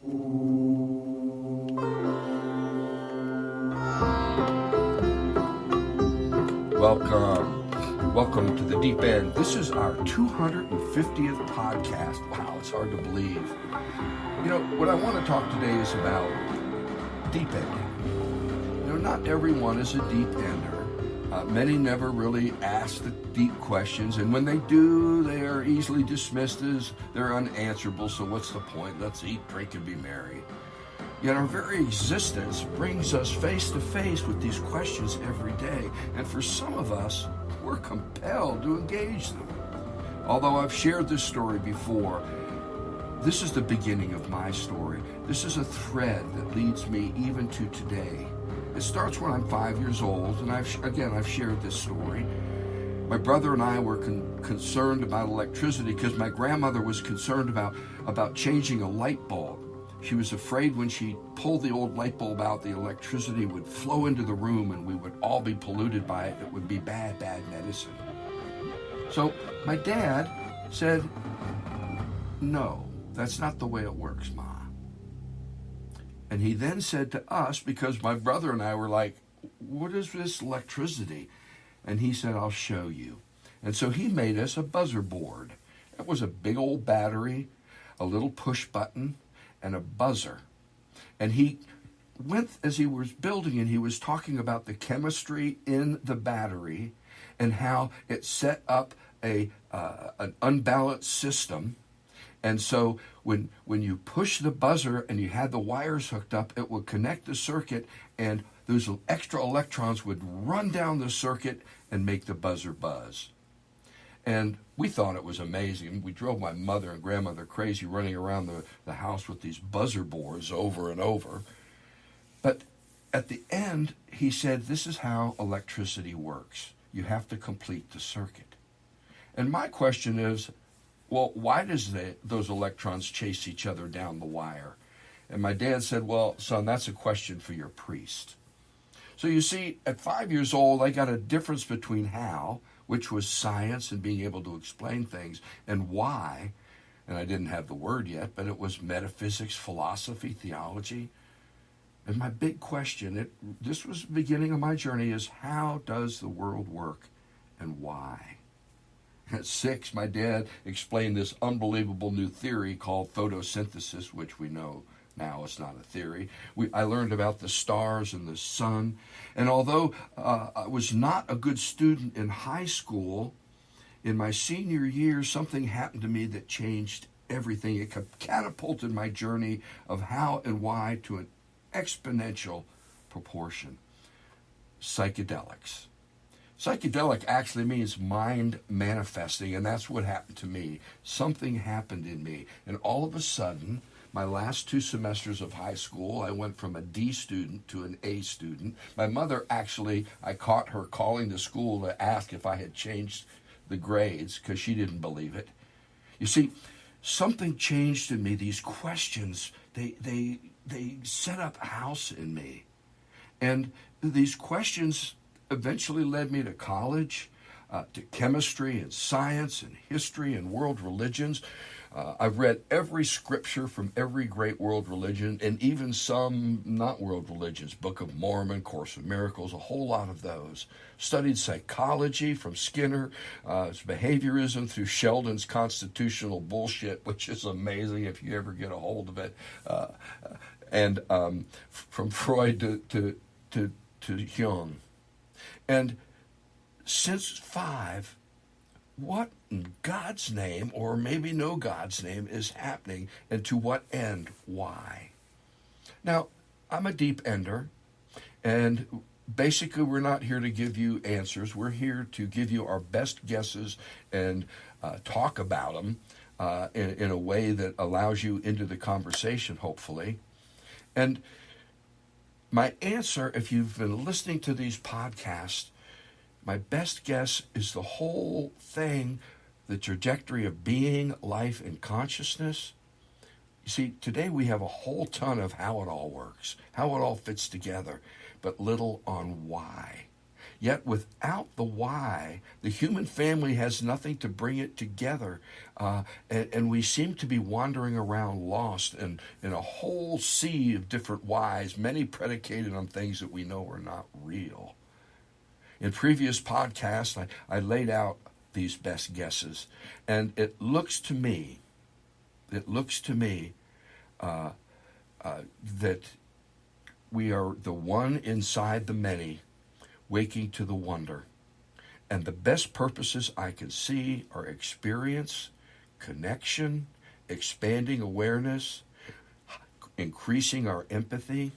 Welcome to the Deep End. This is our 250th podcast. Wow, it's hard to believe. You know, what I want to talk today is about deep ending. You know, not everyone is a deep ender. Many never really ask the deep questions, and when they do, they are easily dismissed as they're unanswerable, so what's the point? Let's eat, drink, and be merry. Yet our very existence brings us face to face with these questions every day, and for some of us, we're compelled to engage them. Although I've shared this story before, this is the beginning of my story. This is a thread that leads me even to today. It starts when I'm 5 years old, and I've shared this story. My brother and I were concerned about electricity because my grandmother was concerned about changing a light bulb. She was afraid when she pulled the old light bulb out, the electricity would flow into the room and we would all be polluted by it. It would be bad medicine. So my dad said, "No, that's not the way it works, Ma." And he then said to us, because my brother and I were like, "What is this electricity?" And he said, "I'll show you." And so he made us a buzzer board. It was a big old battery, a little push button, and a buzzer. And he went, as he was building it, he was talking about the chemistry in the battery and how it set up an unbalanced system. And so when you push the buzzer and you had the wires hooked up, it would connect the circuit, and those extra electrons would run down the circuit and make the buzzer buzz. And we thought it was amazing. We drove my mother and grandmother crazy running around the house with these buzzer boards over and over. But at the end, he said, "This is how electricity works. You have to complete the circuit." And my question is, well, why does those electrons chase each other down the wire? And my dad said, "Well, son, that's a question for your priest." So you see, at 5 years old, I got a difference between how, which was science and being able to explain things, and why, and I didn't have the word yet, but it was metaphysics, philosophy, theology. And my big question, this was the beginning of my journey, is how does the world work and why? At 6, my dad explained this unbelievable new theory called photosynthesis, which we know now it's not a theory. I learned about the stars and the sun. And although I was not a good student in high school, in my senior year, something happened to me that changed everything. It catapulted my journey of how and why to an exponential proportion. Psychedelics. Psychedelic actually means mind manifesting, and that's what happened to me. Something happened in me, and all of a sudden, my last 2 semesters of high school, I went from a D student to an A student. My mother actually, I caught her calling the school to ask if I had changed the grades because she didn't believe it. You see, something changed in me. These questions, they set up a house in me. And these questions eventually led me to college, to chemistry and science and history and world religions. I've read every scripture from every great world religion, and even some not world religions, Book of Mormon, Course of Miracles, a whole lot of those. Studied psychology from Skinner, behaviorism through Sheldon's constitutional bullshit, which is amazing if you ever get a hold of it, and from Freud to Jung. And since 5, what in God's name, or maybe no God's name, is happening, and to what end? Why? Now, I'm a deep ender, and basically we're not here to give you answers. We're here to give you our best guesses and talk about them in a way that allows you into the conversation, hopefully. And my answer, if you've been listening to these podcasts, my best guess is the whole thing, the trajectory of being, life, and consciousness. You see, today we have a whole ton of how it all works, how it all fits together, but little on why. Yet without the why, the human family has nothing to bring it together. And we seem to be wandering around lost in a whole sea of different whys, many predicated on things that we know are not real. In previous podcasts, I laid out these best guesses, and it looks to me that we are the one inside the many, waking to the wonder. And the best purposes I can see are experience, connection, expanding awareness, increasing our empathy.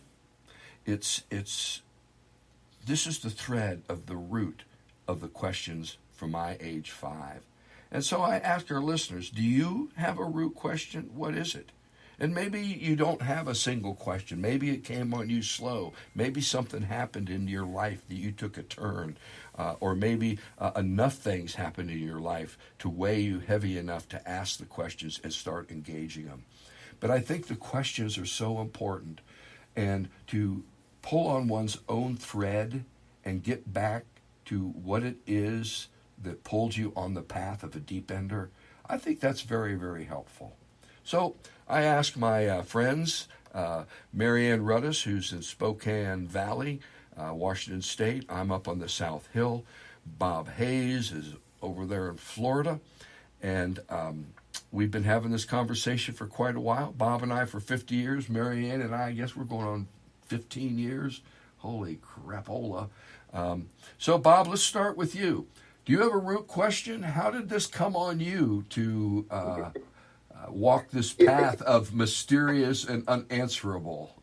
This is the thread of the root of the questions from my age 5. And so I ask our listeners, do you have a root question? What is it? And maybe you don't have a single question. Maybe it came on you slow. Maybe something happened in your life that you took a turn. Or maybe enough things happened in your life to weigh you heavy enough to ask the questions and start engaging them. But I think the questions are so important. And to pull on one's own thread and get back to what it is that pulled you on the path of a deep ender, I think that's very, very helpful. So I asked my friends, Marianne Rudis, who's in Spokane Valley, Washington State. I'm up on the South Hill. Bob Hayes is over there in Florida. And we've been having this conversation for quite a while. Bob and I for 50 years. Marianne and I guess we're going on 15 years. Holy crapola. So, Bob, let's start with you. Do you have a root question? How did this come on you to walk this path of mysterious and unanswerable?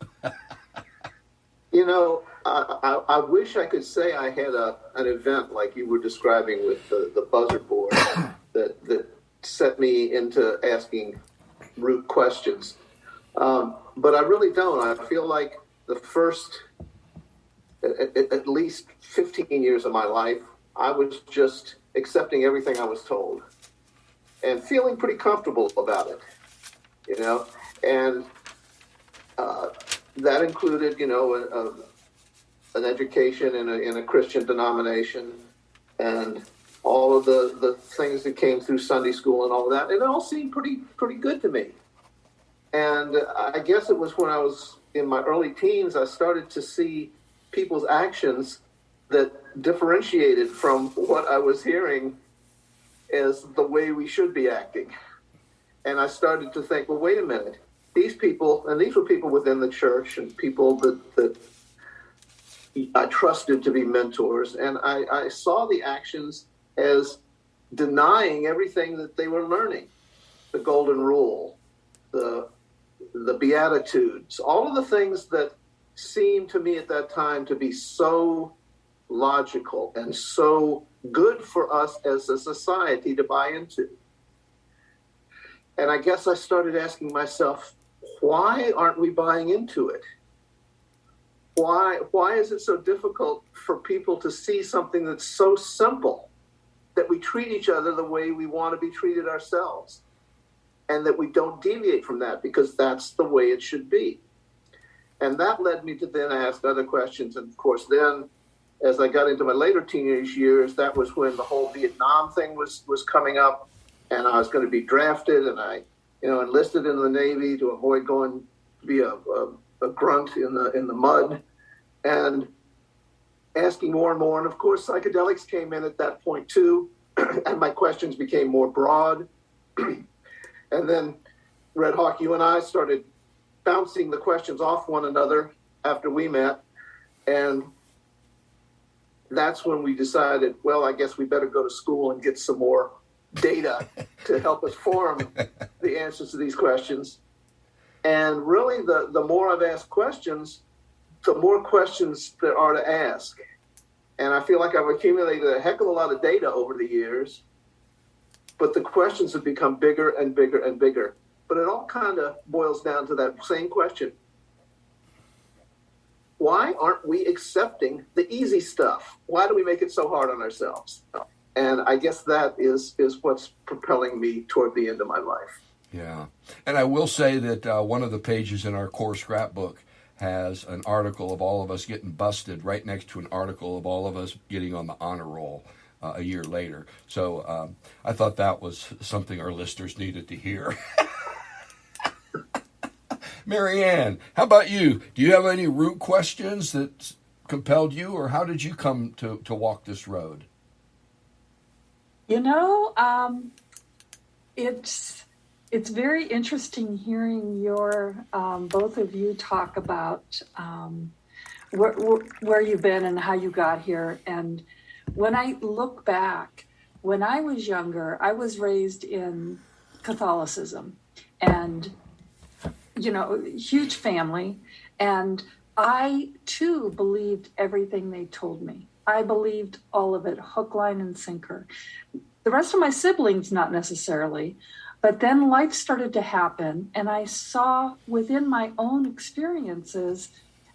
I wish I could say I had an event like you were describing with the buzzer board that set me into asking root questions. But I really don't. I feel like the first, at least 15 years of my life, I was just accepting everything I was told and feeling pretty comfortable about it, and that included, an education in a Christian denomination and all of the things that came through Sunday school and all of that. It all seemed pretty good to me. And I guess it was when I was in my early teens, I started to see people's actions that differentiated from what I was hearing as the way we should be acting. And I started to think, well, wait a minute. These people, and these were people within the church and people that I trusted to be mentors, and I saw the actions as denying everything that they were learning. The golden rule, the Beatitudes, all of the things that seemed to me at that time to be so logical and so good for us as a society to buy into. And I guess I started asking myself, why aren't we buying into it? Why is it so difficult for people to see something that's so simple, that we treat each other the way we want to be treated ourselves, and that we don't deviate from that because that's the way it should be? And that led me to then ask other questions. And of course, then as I got into my later teenage years, that was when the whole Vietnam thing was coming up, and I was going to be drafted, and I enlisted in the Navy to avoid going to be a grunt in the mud, and asking more and more. And of course, psychedelics came in at that point too, and my questions became more broad. And then, Redhawk, you and I started bouncing the questions off one another after we met, and that's when we decided, well, I guess we better go to school and get some more data to help us form the answers to these questions. And really, the more I've asked questions, the more questions there are to ask. And I feel like I've accumulated a heck of a lot of data over the years, but the questions have become bigger and bigger and bigger. But it all kind of boils down to that same question. Why aren't we accepting the easy stuff? Why do we make it so hard on ourselves? And I guess that is what's propelling me toward the end of my life. Yeah. And I will say that one of the pages in our core scrapbook has an article of all of us getting busted right next to an article of all of us getting on the honor roll a year later. So I thought that was something our listeners needed to hear. Marianne, how about you? Do you have any root questions that compelled you, or how did you come to walk this road? You know, it's very interesting hearing your both of you talk about where you've been and how you got here. And when I look back, when I was younger, I was raised in Catholicism, and huge family, and I too believed everything they told me. I believed all of it, hook, line, and sinker. The rest of my siblings, not necessarily. But then life started to happen, and I saw within my own experiences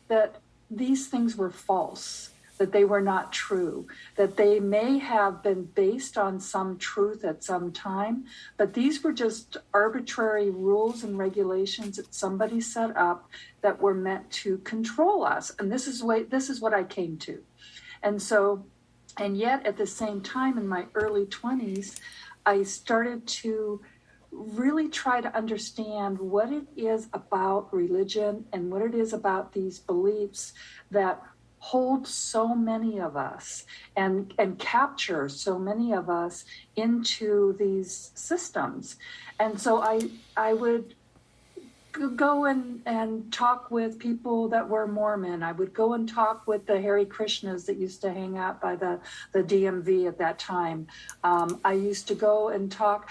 that these things were false, that they were not true, that they may have been based on some truth at some time, but these were just arbitrary rules and regulations that somebody set up that were meant to control us. And this is what I came to. And yet at the same time, in my early 20s, I started to really try to understand what it is about religion and what it is about these beliefs that hold so many of us and capture so many of us into these systems. And so I would go and talk with people that were Mormon. I would go and talk with the Hare Krishnas that used to hang out by the DMV at that time. I used to go and talk.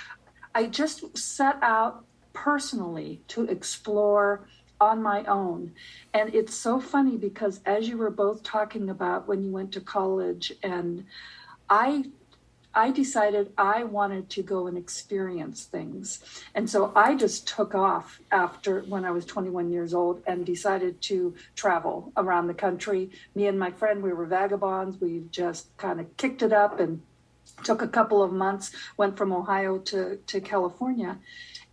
I just set out personally to explore on my own. And it's so funny because as you were both talking about when you went to college, and I decided I wanted to go and experience things. And so I just took off when I was 21 years old and decided to travel around the country. Me and my friend, we were vagabonds. We just kind of kicked it up and took a couple of months, went from Ohio to California.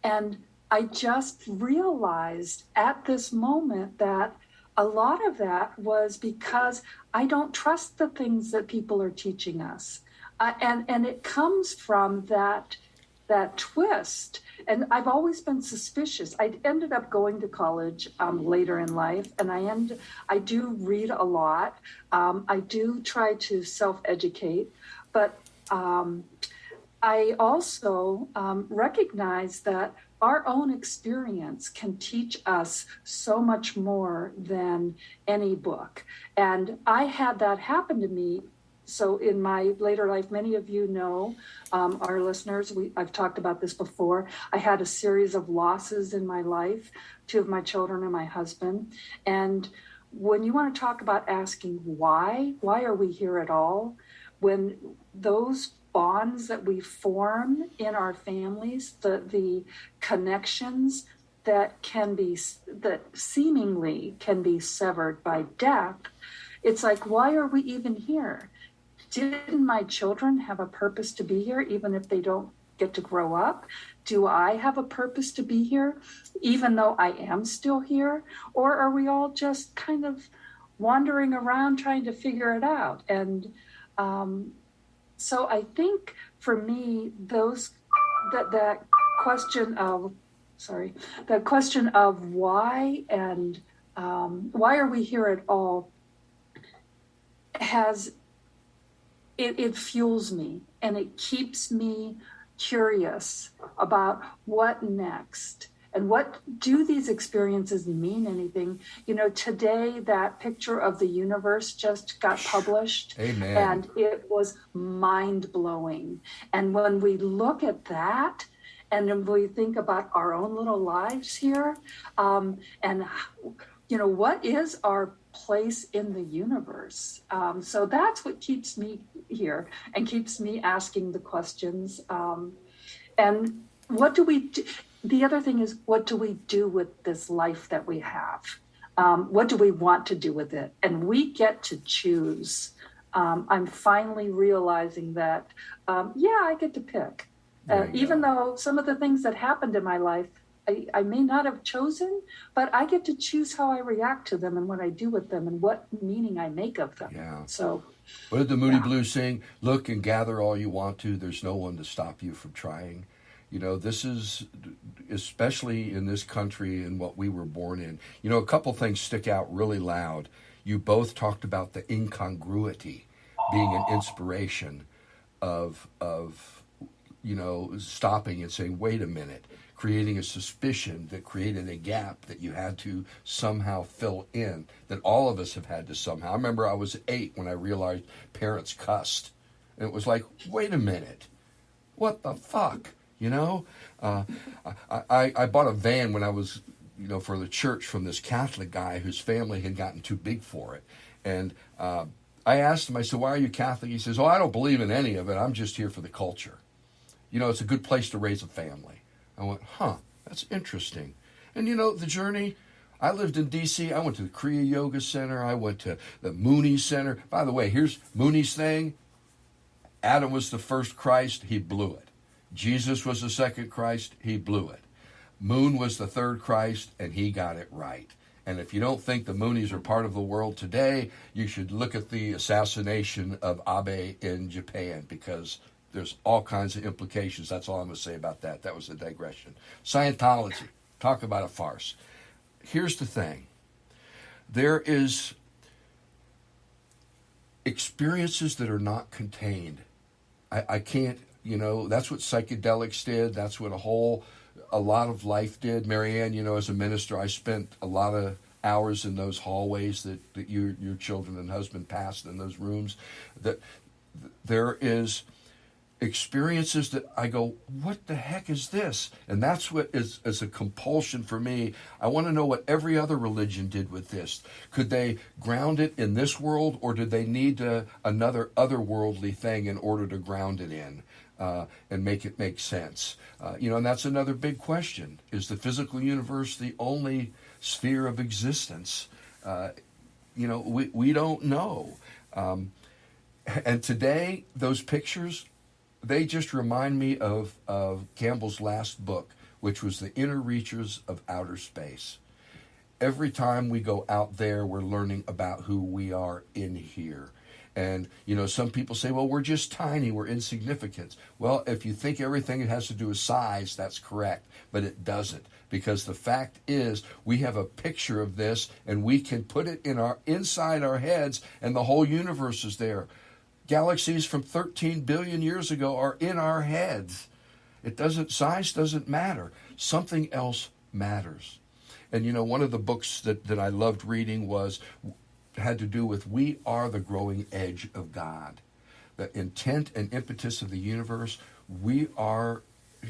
And I just realized at this moment that a lot of that was because I don't trust the things that people are teaching us. And it comes from that twist. And I've always been suspicious. I ended up going to college later in life, and I do read a lot. I do try to self-educate, but I also recognize that our own experience can teach us so much more than any book. And I had that happen to me. So in my later life, many of you know, our listeners, I've talked about this before. I had a series of losses in my life, 2 of my children and my husband. And when you want to talk about asking why are we here at all? When those bonds that we form in our families, the connections that seemingly can be severed by death, it's like, why are we even here? Didn't my children have a purpose to be here, even if they don't get to grow up? Do I have a purpose to be here, even though I am still here? Or are we all just kind of wandering around trying to figure it out? And so I think for me, that question of why and why are we here at all it fuels me, and it keeps me curious about what next. And what do these experiences mean anything? Today that picture of the universe just got published. Amen. And it was mind-blowing. And when we look at that, and then we think about our own little lives here, and what is our place in the universe? So that's what keeps me here and keeps me asking the questions. And what do we do? The other thing is, what do we do with this life that we have? What do we want to do with it? And we get to choose. I'm finally realizing that, I get to pick. Even though some of the things that happened in my life, I may not have chosen, but I get to choose how I react to them and what I do with them and what meaning I make of them. Yeah. So, what did the Moody Blues sing? Look and gather all you want to. There's no one to stop you from trying. You know, this is, especially in this country and what we were born in. You know, a couple things stick out really loud. You both talked about the incongruity being an inspiration of you know, stopping and saying, wait a minute, creating a suspicion that created a gap that you had to somehow fill in, that all of us have had to somehow. I remember I was 8 when I realized parents cussed. And it was like, wait a minute, what the fuck? You know, I bought a van when I was, you know, for the church from this Catholic guy whose family had gotten too big for it. And I asked him, I said, why are you Catholic? He says, oh, I don't believe in any of it. I'm just here for the culture. You know, it's a good place to raise a family. I went, that's interesting. And, you know, the journey, I lived in D.C. I went to the Kriya Yoga Center. I went to the Mooney Center. By the way, here's Mooney's thing. Adam was the first Christ. He blew it. Jesus was the second Christ. He blew it. Moon was the third Christ, and he got it right. And if you don't think the Moonies are part of the world today, you should look at the assassination of Abe in Japan, because there's all kinds of implications. That's all I'm going to say about that. That was a digression. Scientology. Talk about a farce. Here's the thing. There is experiences that are not contained. I can't, you know, that's what psychedelics did. That's what a lot of life did. Marianne, you know, as a minister, I spent a lot of hours in those hallways that your children and husband passed in those rooms. That there is experiences that I go, what the heck is this? And that's what is a compulsion for me. I want to know what every other religion did with this. Could they ground it in this world, or did they need another otherworldly thing in order to ground it in and make it make sense? You know, and that's another big question. Is the physical universe the only sphere of existence? You know, we don't know. And today, those pictures, they just remind me of Campbell's last book, which was The Inner Reaches of Outer Space. Every time we go out there, we're learning about who we are in here. And, you know, some people say, well, we're just tiny, we're insignificant. Well, if you think everything has to do with size, that's correct. But it doesn't. Because the fact is, we have a picture of this, and we can put it inside our heads, and the whole universe is there. Galaxies from 13 billion years ago are in our heads. Size doesn't matter. Something else matters. And, you know, one of the books that I loved reading had to do with we are the growing edge of God. The intent and impetus of the universe, we are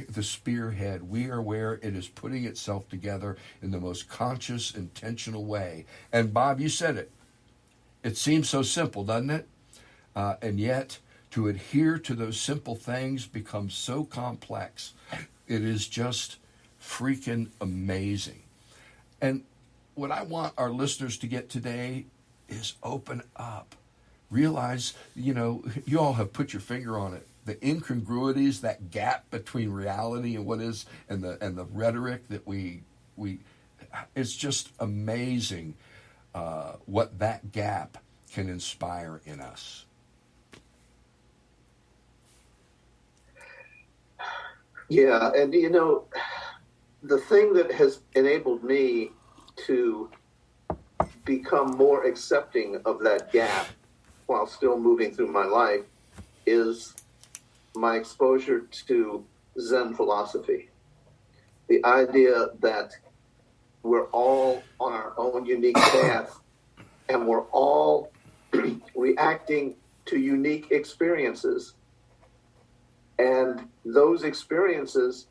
the spearhead. We are where it is putting itself together in the most conscious, intentional way. And Bob, you said it. It seems so simple, doesn't it? And yet, to adhere to those simple things becomes so complex. It is just freaking amazing. And what I want our listeners to get today is open up. Realize, you know, you all have put your finger on it. The incongruities, that gap between reality and what is, and the rhetoric that we it's just amazing what that gap can inspire in us. Yeah, and you know, the thing that has enabled me to become more accepting of that gap while still moving through my life is my exposure to Zen philosophy. The idea that we're all on our own unique path, and we're all reacting to unique experiences. And those experiences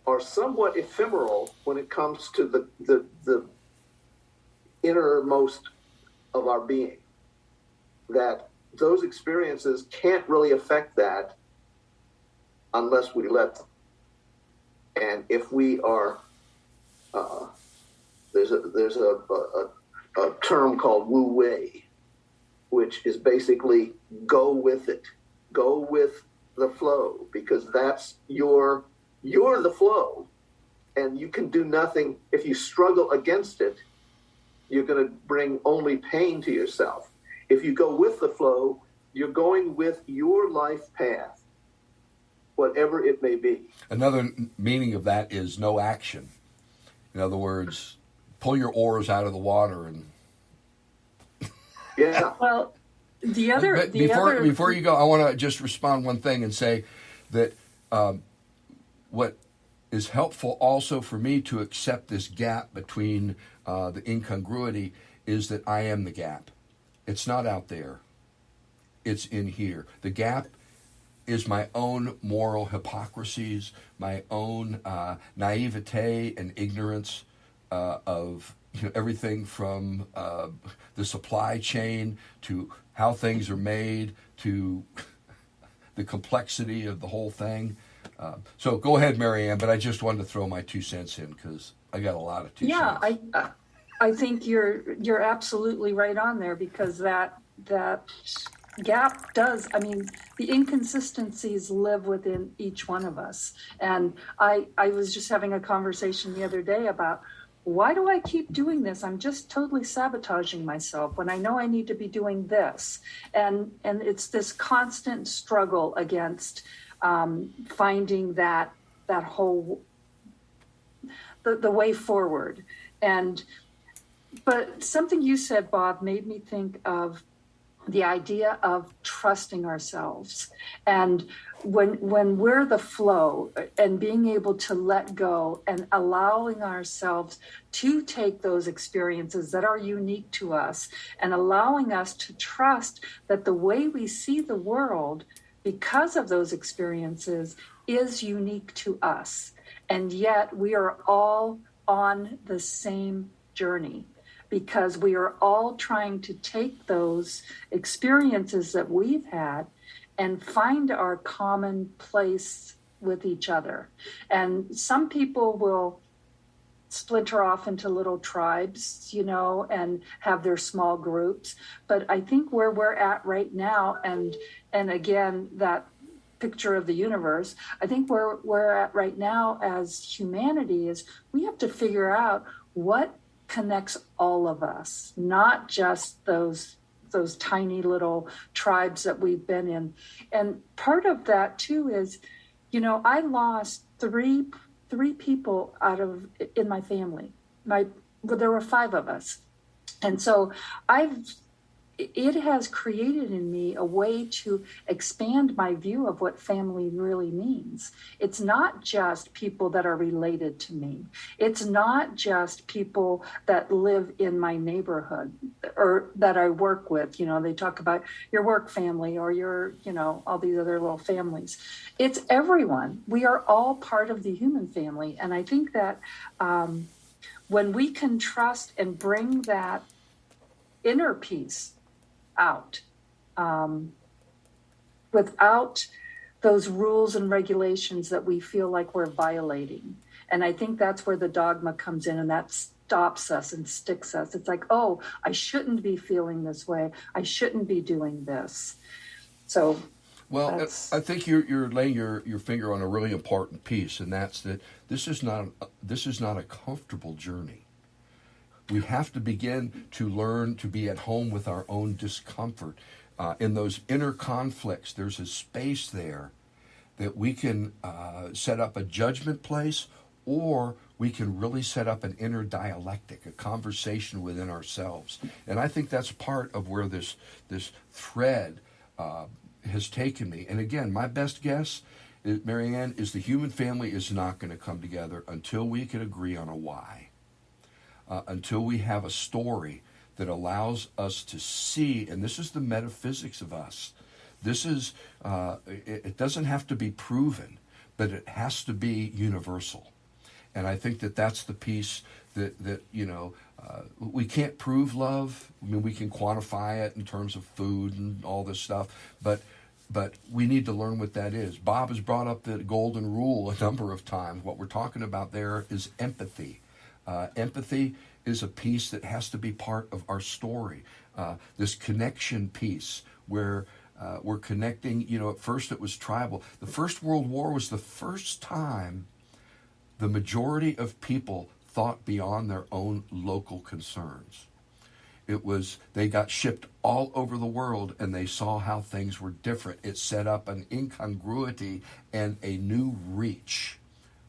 are somewhat ephemeral when it comes to the innermost of our being. That those experiences can't really affect that unless we let them. And if we are, there's a term called Wu Wei, which is basically go with it, go with the flow, because that's you're the flow, and you can do nothing. If you struggle against it, you're going to bring only pain to yourself. If you go with the flow, you're going with your life path, whatever it may be. Another meaning of that is no action. In other words, pull your oars out of the water and. Yeah. Well, before you go, I want to just respond one thing and say that what is helpful also for me to accept this gap between the incongruity is that I am the gap. It's not out there. It's in here. The gap is my own moral hypocrisies, my own naivete and ignorance of everything from the supply chain to how things are made to the complexity of the whole thing. So go ahead, Marianne, but I just wanted to throw my 2 cents in because I got a lot of 2 cents. Yeah, I think you're absolutely right on there, because that gap does, the inconsistencies live within each one of us. And I was just having a conversation the other day about, why do I keep doing this? I'm just totally sabotaging myself when I know I need to be doing this. And it's this constant struggle against finding that whole, the way forward. But something you said, Bob, made me think of the idea of trusting ourselves. And when we're the flow and being able to let go and allowing ourselves to take those experiences that are unique to us and allowing us to trust that the way we see the world because of those experiences is unique to us. And yet we are all on the same journey, because we are all trying to take those experiences that we've had and find our common place with each other. And some people will splinter off into little tribes, and have their small groups. But I think where we're at right now, and again, that picture of the universe, I think where we're at right now as humanity is we have to figure out what connects all of us, not just those tiny little tribes that we've been in. And part of that too is, I lost three people in my family. There were 5 of us. And so it has created in me a way to expand my view of what family really means. It's not just people that are related to me. It's not just people that live in my neighborhood or that I work with. They talk about your work family or your, all these other little families. It's everyone. We are all part of the human family. And I think that when we can trust and bring that inner peace out without those rules and regulations that we feel like we're violating. And I think that's where the dogma comes in, and that stops us and sticks us. It's like, oh, I shouldn't be feeling this way. I shouldn't be doing this. So, well, I think you're laying your finger on a really important piece, and that's that this is not a comfortable journey. We have to begin to learn to be at home with our own discomfort. In those inner conflicts, there's a space there that we can set up a judgment place, or we can really set up an inner dialectic, a conversation within ourselves. And I think that's part of where this thread has taken me. And again, my best guess, Marianne, is the human family is not going to come together until we can agree on a why. Until we have a story that allows us to see, and this is the metaphysics of us. This is, it doesn't have to be proven, but it has to be universal. And I think that that's the piece that we can't prove love. I mean, we can quantify it in terms of food and all this stuff, but we need to learn what that is. Bob has brought up the golden rule a number of times. What we're talking about there is empathy. Empathy is a piece that has to be part of our story. This connection piece where we're connecting, at first it was tribal. The First World War was the first time the majority of people thought beyond their own local concerns. It was, they got shipped all over the world and they saw how things were different. It set up an incongruity and a new reach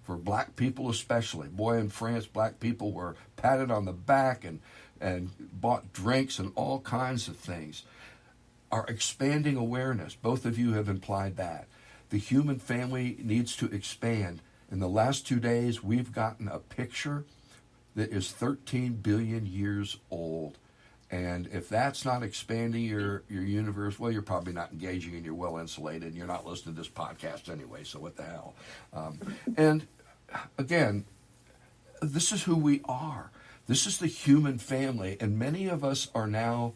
for black people especially. Boy, in France, black people were patted on the back and bought drinks and all kinds of things. Our expanding awareness, both of you have implied that. The human family needs to expand. In the last 2 days, we've gotten a picture that is 13 billion years old. And if that's not expanding your universe, well, you're probably not engaging and you're well insulated and you're not listening to this podcast anyway, so what the hell? And again, this is who we are. This is the human family, and many of us are now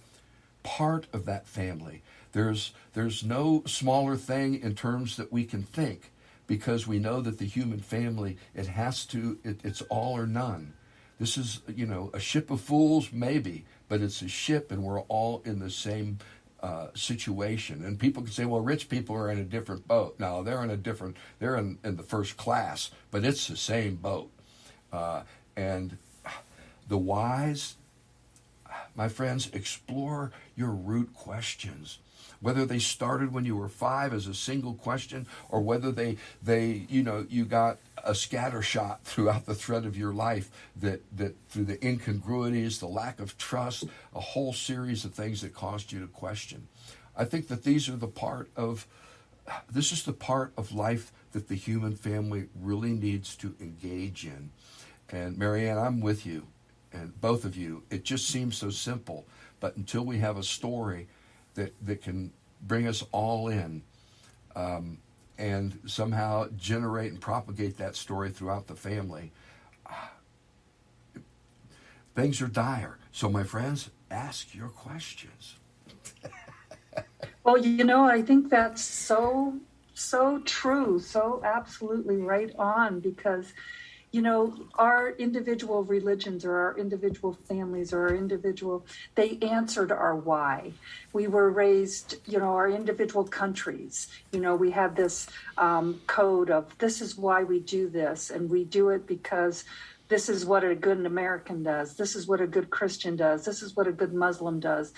part of that family. There's no smaller thing in terms that we can think, because we know that the human family, it's all or none. This is, a ship of fools, maybe, but it's a ship and we're all in the same situation. And people can say, well, rich people are in a different boat. No, they're in the first class, but it's the same boat. And the wise, my friends, explore your root questions. Whether they started when you were 5 as a single question, or whether you got a scatter shot throughout the thread of your life that through the incongruities, the lack of trust, a whole series of things that caused you to question. I think that this is the part of life that the human family really needs to engage in. And Marianne, I'm with you, and both of you. It just seems so simple, but until we have a story that can bring us all in, and somehow generate and propagate that story throughout the family, things are dire. So my friends, ask your questions. Well, I think that's so true, so absolutely right on, because our individual religions or our individual families or they answered our why. We were raised, our individual countries, we had this code of this is why we do this, and we do it because this is what a good American does. This is what a good Christian does. This is what a good Muslim does.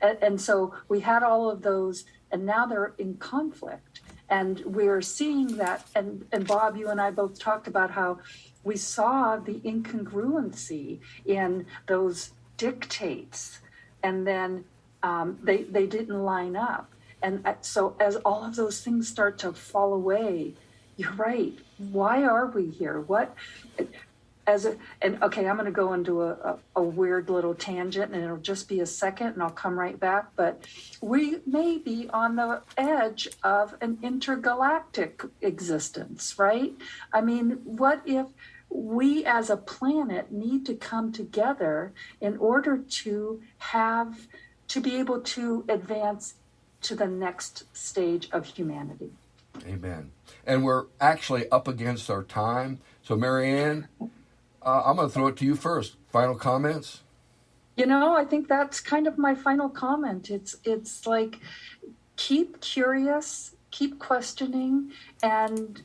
And so we had all of those, and now they're in conflict. And we're seeing that, and Bob, you and I both talked about how we saw the incongruency in those dictates, and then they didn't line up. And so as all of those things start to fall away, you're right. Why are we here? Okay, I'm going to go into a weird little tangent, and it'll just be a second, and I'll come right back. But we may be on the edge of an intergalactic existence, right? I mean, what if we as a planet need to come together in order to be able to advance to the next stage of humanity? Amen. And we're actually up against our time. So, Marianne, I'm going to throw it to you first. Final comments? I think that's kind of my final comment. It's like, keep curious, keep questioning, and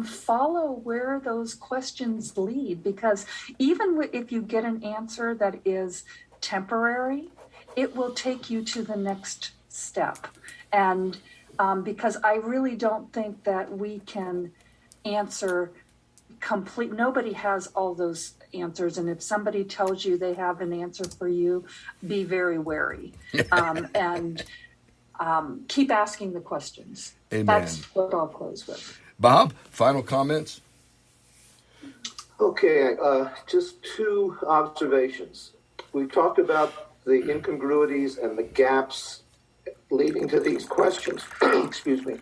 follow where those questions lead. Because even if you get an answer that is temporary, it will take you to the next step. And because I really don't think that we can answer nobody has all those answers, and if somebody tells you they have an answer for you, be very wary, and keep asking the questions. Amen. That's what I'll close with. Bob, final comments? Okay, just 2 observations. We talked about the incongruities and the gaps leading to these questions. Excuse me.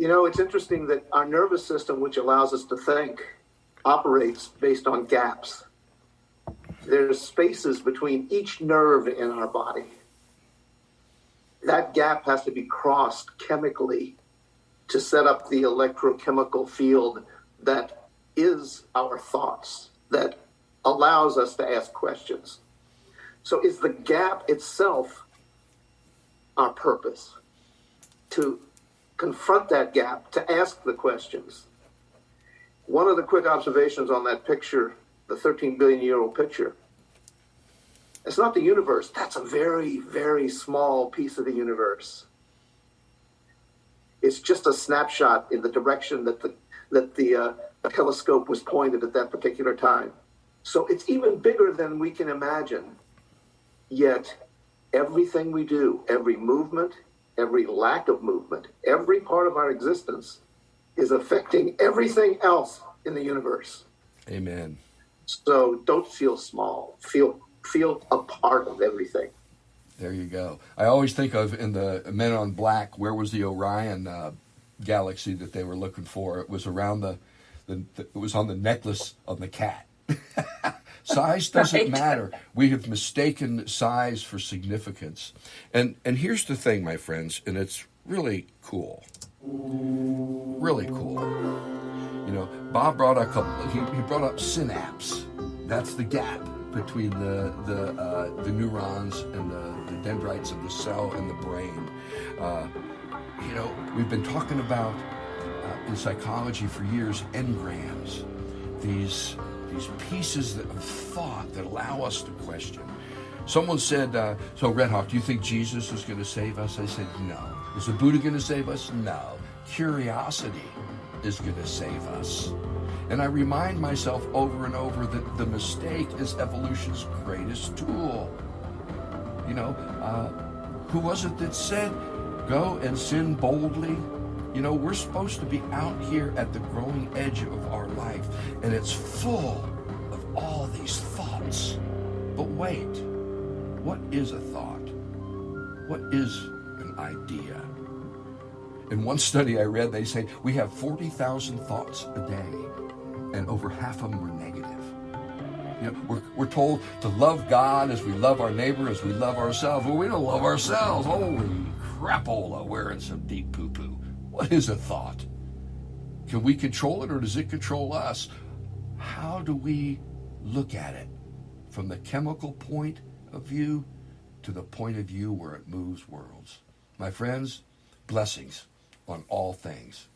It's interesting that our nervous system, which allows us to think, operates based on gaps. There's spaces between each nerve in our body. That gap has to be crossed chemically to set up the electrochemical field that is our thoughts, that allows us to ask questions. So is the gap itself our purpose? To confront that gap, to ask the questions. One of the quick observations on that picture, the 13 billion year old picture, it's not the universe. That's a very, very small piece of the universe. It's just a snapshot in the direction that the telescope was pointed at that particular time. So it's even bigger than we can imagine. Yet everything we do, every movement, every lack of movement, every part of our existence is affecting everything else in the universe. Amen. So don't feel small. Feel a part of everything. There you go. I always think of in the Men on Black, where was the Orion galaxy that they were looking for? It was around it was on the necklace of the cat. Size doesn't matter. We have mistaken size for significance. And here's the thing, my friends, and it's really cool. Really cool. You know, Bob brought he brought up synapse. That's the gap between the neurons and the dendrites of the cell and the brain. You know, we've been talking about in psychology for years engrams, these pieces of thought that allow us to question. Someone said, so Red Hawk, do you think Jesus is going to save us? I said, no. Is the Buddha going to save us? No. Curiosity is going to save us. And I remind myself over and over that the mistake is evolution's greatest tool. You know, who was it that said, go and sin boldly? You know, we're supposed to be out here at the growing edge of our life, and it's full of all these thoughts. But wait, what is a thought? What is an idea? In one study I read, they say we have 40,000 thoughts a day, and over half of them are negative. You know, we're told to love God as we love our neighbor, as we love ourselves. Well, we don't love ourselves. Holy crapola, we're in some deep poo-poo. What is a thought? Can we control it, or does it control us? How do we look at it from the chemical point of view to the point of view where it moves worlds? My friends, blessings on all things.